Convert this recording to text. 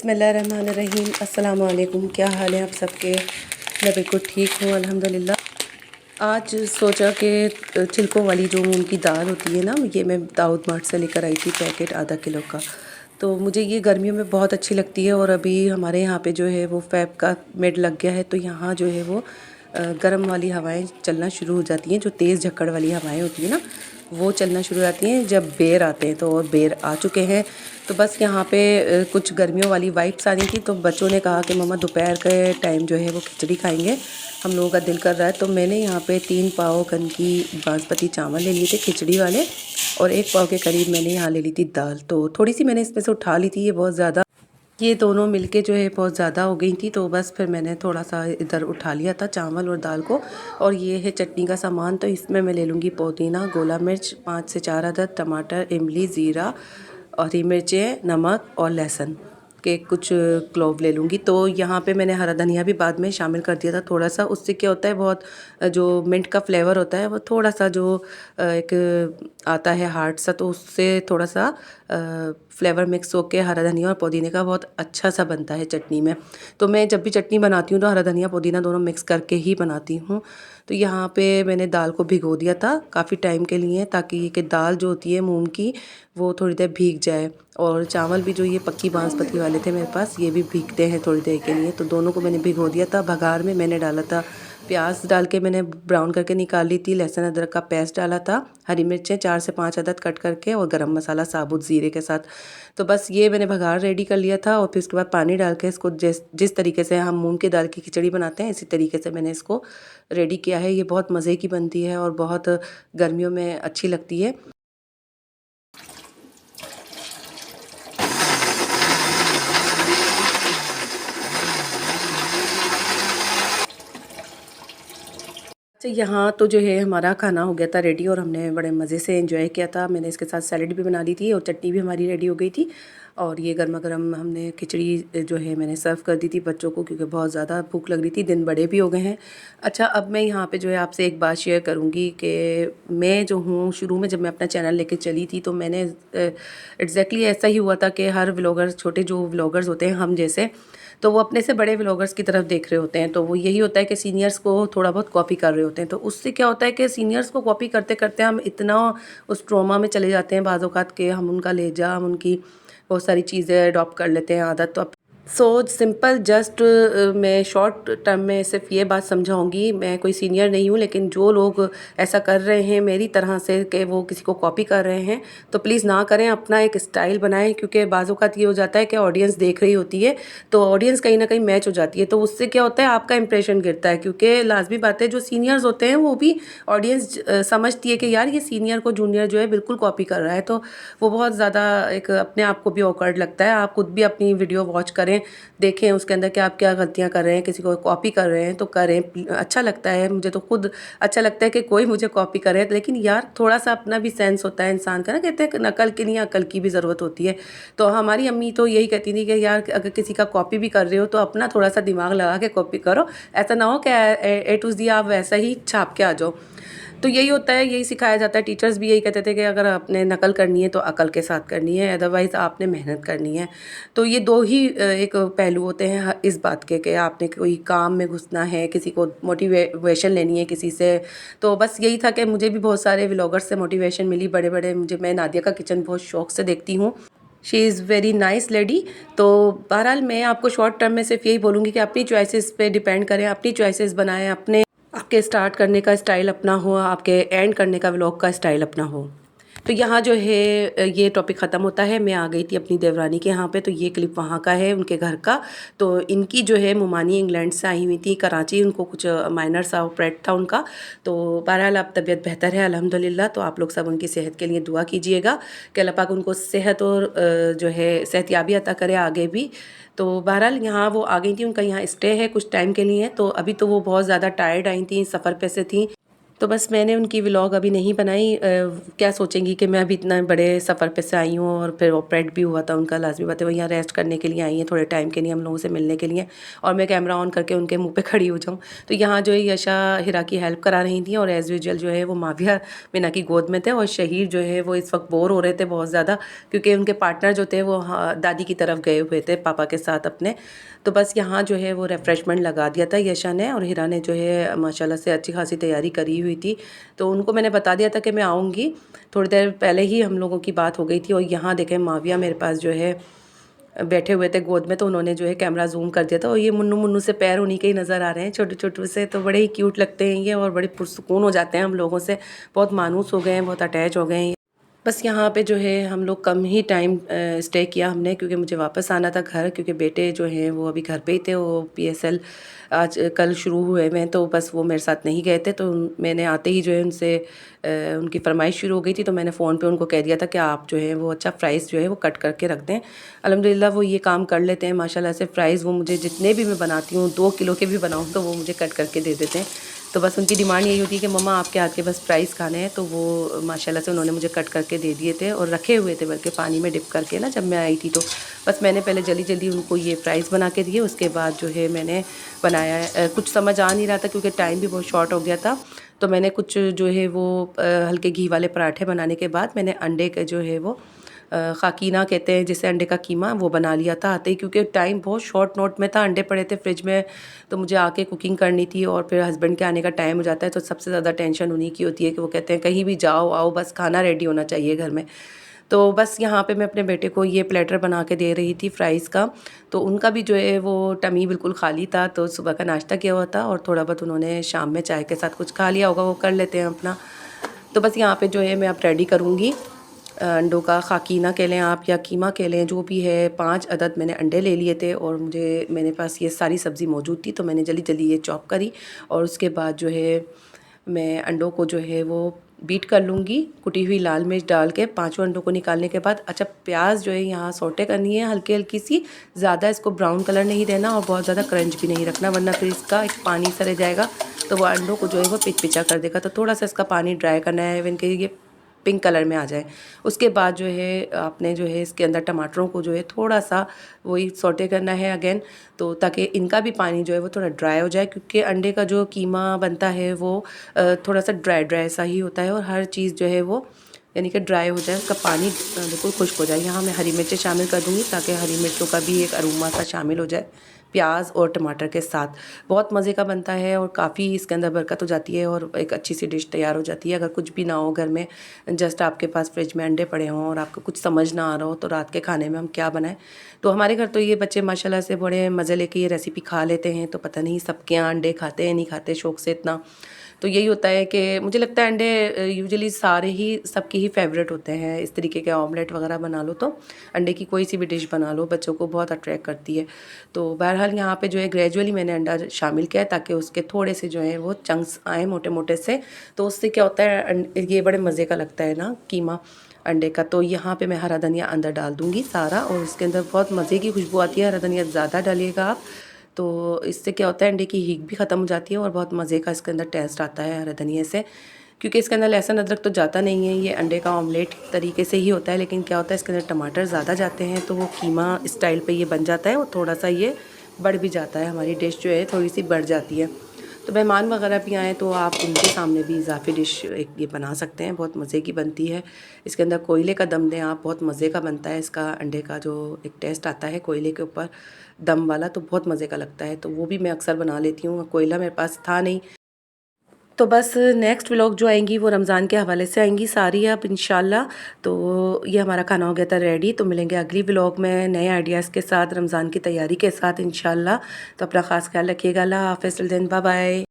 बिस्मिल्लाहिर्रहमानिर्रहीम। अस्सलाम वालेकुम। क्या हाल है आप सबके? मैं बिल्कुल ठीक हूँ अल्हम्दुलिल्लाह। आज सोचा कि छिलकों वाली जो मूंग की दाल होती है ना, ये मैं दाऊद मार्ट से लेकर आई थी पैकेट आधा किलो का। तो मुझे ये गर्मियों में बहुत अच्छी लगती है और अभी हमारे यहाँ पे जो है वो फैब का मिड लग गया है, तो यहाँ जो है वो गर्म वाली हवाएं चलना शुरू हो जाती हैं। जो तेज़ झक्कड़ वाली हवाएं होती हैं ना, वो चलना शुरू हो जाती हैं जब बेर आते हैं। तो और बेर आ चुके हैं, तो बस यहाँ पे कुछ गर्मियों वाली वाइब्स आ रही थी। तो बच्चों ने कहा कि मम्मा दोपहर के टाइम जो है वो खिचड़ी खाएंगे, हम लोगों का दिल कर रहा है। तो मैंने यहाँ पे 3 पाव कन की बासमती चावल ले लिए थे खिचड़ी वाले, और 1 पाव के करीब मैंने यहाँ ले ली थी दाल। तो थोड़ी सी मैंने इसमें से उठा ली थी, ये बहुत ज़्यादा, ये दोनों मिलके जो है बहुत ज़्यादा हो गई थी। तो बस फिर मैंने थोड़ा सा इधर उठा लिया था चावल और दाल को। और ये है चटनी का सामान। तो इसमें मैं ले लूँगी पुदीना, गोला मिर्च 5 से 4 अदद, टमाटर, इमली, ज़ीरा, हरी मिर्चें, नमक और लहसुन के कुछ क्लोव ले लूँगी। तो यहाँ पे मैंने हरा धनिया भी बाद में शामिल कर दिया था थोड़ा सा। उससे क्या होता है, बहुत जो मिंट का फ्लेवर होता है वो थोड़ा सा जो एक आता है हार्ड सा, तो उससे थोड़ा सा फ्लेवर मिक्स होकर हरा धनिया और पुदीने का बहुत अच्छा सा बनता है चटनी में। तो मैं जब भी चटनी बनाती हूँ तो हरा धनिया पुदीना दोनों मिक्स करके ही बनाती हूँ। तो यहाँ पे मैंने दाल को भिगो दिया था काफ़ी टाइम के लिए, ताकि कि दाल जो होती है मूंग की वो थोड़ी देर भीग जाए। और चावल भी जो ये पक्की बासमती वाले थे मेरे पास, ये भी भीगते हैं थोड़ी देर के लिए। तो दोनों को मैंने भिगो दिया था। बघार में मैंने डाला था प्याज डाल के, मैंने ब्राउन करके निकाल ली थी, लहसुन अदरक का पेस्ट डाला था, हरी मिर्चें 4 से 5 अदद कट करके, और गरम मसाला साबुत ज़ीरे के साथ। तो बस ये मैंने बघार रेडी कर लिया था। और फिर उसके बाद पानी डाल के इसको जिस तरीके से हम मूंग की दाल की खिचड़ी बनाते हैं, इसी तरीके से मैंने इसको रेडी किया है। ये बहुत मज़े की बनती है और बहुत गर्मियों में अच्छी लगती है। अच्छा, यहाँ तो जो है हमारा खाना हो गया था रेडी और हमने बड़े मज़े से एंजॉय किया था। मैंने इसके साथ सैलेड भी बना ली थी और चटनी भी हमारी रेडी हो गई थी। और ये गर्मा गर्म हमने खिचड़ी जो है मैंने सर्व कर दी थी बच्चों को, क्योंकि बहुत ज़्यादा भूख लग रही थी, दिन बड़े भी हो गए हैं। अच्छा, अब मैं यहाँ पे जो है आपसे एक बात शेयर करूँगी कि मैं जो हूँ, शुरू में जब मैं अपना चैनल लेके चली थी तो मैंने एग्जैक्टली ऐसा ही हुआ था कि हर व्लॉगर, छोटे जो व्लॉगर्स होते हैं हम जैसे, तो वो अपने से बड़े व्लॉगर्स की तरफ देख रहे होते हैं। तो वो यही होता है कि सीनियर्स को थोड़ा बहुत कॉपी कर रहे होते हैं। तो उससे क्या होता है कि सीनियर्स को कॉपी करते करते हम इतना उस ट्रॉमा में चले जाते हैं बाज़ औक़ात के, हम उनका लहजा, हम उनकी बहुत सारी चीज़ें अडॉप्ट कर लेते हैं, आदत। तो सो सिंपल जस्ट मैं शॉर्ट टर्म में सिर्फ ये बात समझाऊंगी, मैं कोई सीनियर नहीं हूँ, लेकिन जो लोग ऐसा कर रहे हैं मेरी तरह से कि वो किसी को कॉपी कर रहे हैं, तो प्लीज़ ना करें, अपना एक स्टाइल बनाएं। क्योंकि बाज़ औक़ात ये हो जाता है कि ऑडियंस देख रही होती है, तो ऑडियंस कहीं ना कहीं मैच हो जाती है, तो उससे क्या होता है, आपका इंप्रेशन गिरता है। क्योंकि लाजमी बात है, जो सीनियर्स होते हैं वो भी ऑडियंस समझती है कि यार ये सीनियर को जूनियर जो है बिल्कुल कॉपी कर रहा है, तो वो बहुत ज़्यादा एक अपने आप को भी ऑकवर्ड लगता है। आप खुद भी अपनी वीडियो वॉच करें, देखें उसके अंदर कि आप क्या गलतियां कर रहे हैं, किसी को कॉपी कर रहे हैं तो करें, अच्छा लगता है। मुझे तो खुद अच्छा लगता है कि कोई मुझे कॉपी करे, लेकिन यार थोड़ा सा अपना भी सेंस होता है इंसान का ना, कहते हैं नकल की नहीं अकल की भी ज़रूरत होती है। तो हमारी अम्मी तो यही कहती थी कि यार अगर किसी का कॉपी भी कर रहे हो तो अपना थोड़ा सा दिमाग लगा के कॉपी करो, ऐसा ना हो कि ए टू ज़ेड आप वैसा ही छाप के आ जाओ। तो यही होता है, यही सिखाया जाता है। टीचर्स भी यही कहते थे कि अगर आपने नकल करनी है तो अकल के साथ करनी है, अदरवाइज़ आपने मेहनत करनी है। तो ये दो ही एक पहलू होते हैं इस बात के कि आपने कोई काम में घुसना है, किसी को मोटिवेशन लेनी है किसी से। तो बस यही था कि मुझे भी बहुत सारे व्लॉगर्स से मोटिवेशन मिली, बड़े बड़े। मैं नादिया का किचन बहुत शौक से देखती हूँ, she is very nice lady. तो बहरहाल मैं आपको शॉर्ट टर्म में सिर्फ यही बोलूँगी कि अपनी चॉइसेस पे डिपेंड करें, अपनी चॉइसेस बनाएं, अपने आपके स्टार्ट करने का स्टाइल अपना हो, आपके एंड करने का व्लॉग का स्टाइल अपना हो। तो यहाँ जो है ये टॉपिक ख़त्म होता है। मैं आ गई थी अपनी देवरानी के यहाँ पे, तो ये क्लिप वहाँ का है, उनके घर का। तो इनकी जो है मुमानी इंग्लैंड से आई हुई थी, कराची, उनको कुछ माइनर सा ऑपरेट था उनका। तो बहरहाल अब तबीयत बेहतर है अल्हम्दुलिल्लाह। तो आप लोग सब उनकी सेहत के लिए दुआ कीजिएगा कि अल्लाह पाक उनको सेहत और जो है सेहतयाबी अता करे आगे भी। तो बहरहाल यहाँ वो आ गई थी, उनका यहाँ स्टे है कुछ टाइम के लिए। तो अभी तो वो बहुत ज़्यादा टायर्ड आई थी, सफ़र पे से थी, तो बस मैंने उनकी व्लॉग अभी नहीं बनाई। क्या सोचेंगी कि मैं अभी इतना बड़े सफ़र पे से आई हूँ और फिर ऑपरेट भी हुआ था उनका, लाजमी बात है वो यहाँ रेस्ट करने के लिए आई हैं थोड़े टाइम के लिए हम लोगों से मिलने के लिए, और मैं कैमरा ऑन करके उनके मुंह पे खड़ी हो जाऊँ। तो यहाँ जो है यशा हिरा की हेल्प करा रही थी और एज़ यूजुअल जो है वो माविया मीना की गोद में थे, और शहीर जो है वो इस वक्त बोर हो रहे थे बहुत ज़्यादा, क्योंकि उनके पार्टनर जो थे वो दादी की तरफ गए हुए थे पापा के साथ अपने। तो बस यहाँ जो है वो रिफ़्रेशमेंट लगा दिया था यशा ने, और हिरा ने जो है माशाल्लाह से अच्छी खासी तैयारी करी हुई थी। तो उनको मैंने बता दिया था कि मैं आऊँगी, थोड़ी देर पहले ही हम लोगों की बात हो गई थी। और यहाँ देखें माविया मेरे पास जो है बैठे हुए थे गोद में, तो उन्होंने जो है कैमरा जूम कर दिया था, और ये मुन्नू मुन्नू से पैर उन्हीं के ही नज़र आ रहे हैं छोटे छोटे से, तो बड़े ही क्यूट लगते हैं ये और बड़े पुरसुकून हो जाते हैं हम लोगों से, बहुत मानूस हो गए हैं, बहुत अटैच हो गए हैं। बस यहाँ पे जो है हम लोग कम ही टाइम स्टे किया हमने, क्योंकि मुझे वापस आना था घर, क्योंकि बेटे जो हैं वो अभी घर पे ही थे, वो PSL आज कल शुरू हुए हुए हैं, तो बस वो मेरे साथ नहीं गए थे। तो मैंने आते ही जो है उनसे उनकी फरमाइश शुरू हो गई थी, तो मैंने फ़ोन पे उनको कह दिया था कि आप जो है वो अच्छा फ़्राइज़ जो है वो कट करके रख दें। अल्हम्दुलिल्लाह वो ये काम कर लेते हैं माशाल्लाह से। फ़्राइज़ वो मुझे जितने भी मैं बनाती हूँ 2 किलो के भी बनाऊँ तो वो मुझे कट करके दे देते हैं। तो बस उनकी डिमांड यही होती है कि मम्मा आपके हाथ के बस फ़्राइज़ खाने हैं, तो वो माशाल्लाह से उन्होंने मुझे कट करके दे दिए थे और रखे हुए थे बल्कि पानी में डिप करके ना, जब मैं आई थी। तो बस मैंने पहले जल्दी-जल्दी उनको ये फ़्राइज़ बना के दिए, उसके बाद जो है मैंने बनाया। कुछ समझ आ नहीं रहा था क्योंकि टाइम भी बहुत शॉर्ट हो गया था, तो मैंने कुछ जो है वो हल्के घी वाले पराठे बनाने के बाद मैंने अंडे के जो है वो खाकीना कहते हैं जिसे, अंडे का कीमा, वो बना लिया था आते ही, क्योंकि टाइम बहुत शॉर्ट नोट में था, अंडे पड़े थे फ्रिज में, तो मुझे आके कुकिंग करनी थी और फिर हस्बैंड के आने का टाइम हो जाता है, तो सबसे ज़्यादा टेंशन उन्हीं की होती है कि वो कहते हैं कहीं भी जाओ आओ बस खाना रेडी होना चाहिए घर में। तो बस यहाँ पे मैं अपने बेटे को ये प्लेटर बना के दे रही थी फ़्राइज़ का, तो उनका भी जो है वो टमी बिल्कुल खाली था, तो सुबह का नाश्ता किया हुआ था और थोड़ा बहुत उन्होंने शाम में चाय के साथ कुछ खा लिया होगा, वो कर लेते हैं अपना। तो बस यहाँ पे जो है मैं अब रेडी करूँगी अंडों का खाकीना कह लें आप या कीमा कह लें, जो भी है। 5 अदद मैंने अंडे ले लिए थे और मेरे पास ये सारी सब्ज़ी मौजूद थी, तो मैंने जल्दी-जल्दी ये चॉप करी और उसके बाद जो है मैं अंडों को जो है वो बीट कर लूँगी, कुटी हुई लाल मिर्च डाल के। 5 अंडों को निकालने के बाद अच्छा प्याज जो है यहाँ सौटे करनी है हल्की-हल्की सी, ज़्यादा इसको ब्राउन कलर नहीं देना और बहुत ज़्यादा क्रंच भी नहीं रखना, वरना फिर इसका एक पानी सा रह जाएगा, तो वो अंडों को जो है वो पिच-पिचा कर देगा। तो थोड़ा सा इसका पानी ड्राई करना है, इवन कि ये पिंक कलर में आ जाए। उसके बाद जो है आपने जो है इसके अंदर टमाटरों को जो है थोड़ा सा वही सौटे करना है अगेन, तो ताकि इनका भी पानी जो है वो थोड़ा ड्राई हो जाए, क्योंकि अंडे का जो कीमा बनता है वो थोड़ा सा ड्राई ड्राई सा ही होता है, और हर चीज़ जो है वो यानी कि ड्राई हो जाए, उसका पानी बिल्कुल खुश्क हो जाए। यहाँ मैं हरी मिर्चें शामिल कर दूँगी ताकि हरी मिर्चों का भी एक अरोमा सा शामिल हो जाए प्याज और टमाटर के साथ। बहुत मज़े का बनता है और काफ़ी इसके अंदर बरकत हो जाती है और एक अच्छी सी डिश तैयार हो जाती है। अगर कुछ भी ना हो घर में, जस्ट आपके पास फ्रिज में अंडे पड़े हों और आपको कुछ समझ ना आ रहा हो तो रात के खाने में हम क्या बनाएं। तो हमारे घर तो ये बच्चे माशाल्लाह से बड़े मज़े लेके ये रेसिपी खा लेते हैं, तो पता नहीं सबके यहाँ अंडे खाते हैं नहीं खाते शौक़ से इतना। तो यही होता है कि मुझे लगता है अंडे यूजुअली सारे ही सबकी ही फेवरेट होते हैं। इस तरीके के ऑमलेट वगैरह बना लो, तो अंडे की कोई सी भी डिश बना लो बच्चों को बहुत अट्रैक्ट करती है। तो बहरहाल यहाँ पे जो है ग्रेजुअली मैंने अंडा शामिल किया है ताकि उसके थोड़े से जो है वो चंक्स आए मोटे मोटे से, तो उससे क्या होता है ये बड़े मज़े का लगता है ना कीमा अंडे का। तो यहाँ पे मैं हरा धनिया अंदर डाल दूँगी सारा, और इसके अंदर बहुत मज़े की खुशबू आती है। हरा धनिया ज़्यादा डालिएगा आप, तो इससे क्या होता है अंडे की हींग भी ख़त्म हो जाती है और बहुत मज़े का इसके अंदर टेस्ट आता है हरे धनिये से। क्योंकि इसके अंदर लहसुन अदरक तो जाता नहीं है, ये अंडे का ऑमलेट तरीके से ही होता है, लेकिन क्या होता है इसके अंदर टमाटर ज़्यादा जाते हैं, तो वो कीमा स्टाइल पे ये बन जाता है और थोड़ा सा ये बढ़ भी जाता है, हमारी डिश जो है थोड़ी सी बढ़ जाती है। तो मेहमान वगैरह भी आएँ तो आप उनके सामने भी इजाफ़ी डिश एक ये बना सकते हैं, बहुत मज़े की बनती है। इसके अंदर कोयले का दम दें आप, बहुत मज़े का बनता है इसका अंडे का जो एक टेस्ट आता है कोयले के ऊपर दम वाला, तो बहुत मज़े का लगता है। तो वो भी मैं अक्सर बना लेती हूँ, कोयला मेरे पास था नहीं। तो बस नेक्स्ट व्लॉग जो आएंगी वो रमज़ान के हवाले से आएंगी सारी अब इंशाल्लाह। तो ये हमारा खाना हो गया था रेडी, तो मिलेंगे अगली व्लॉग में नए आइडियाज़ के साथ, रमज़ान की तैयारी के साथ इंशाल्लाह। तो अपना ख़ास ख्याल रखिएगा। अल्लाह हाफ़िज़, टिल देन बाय बाय।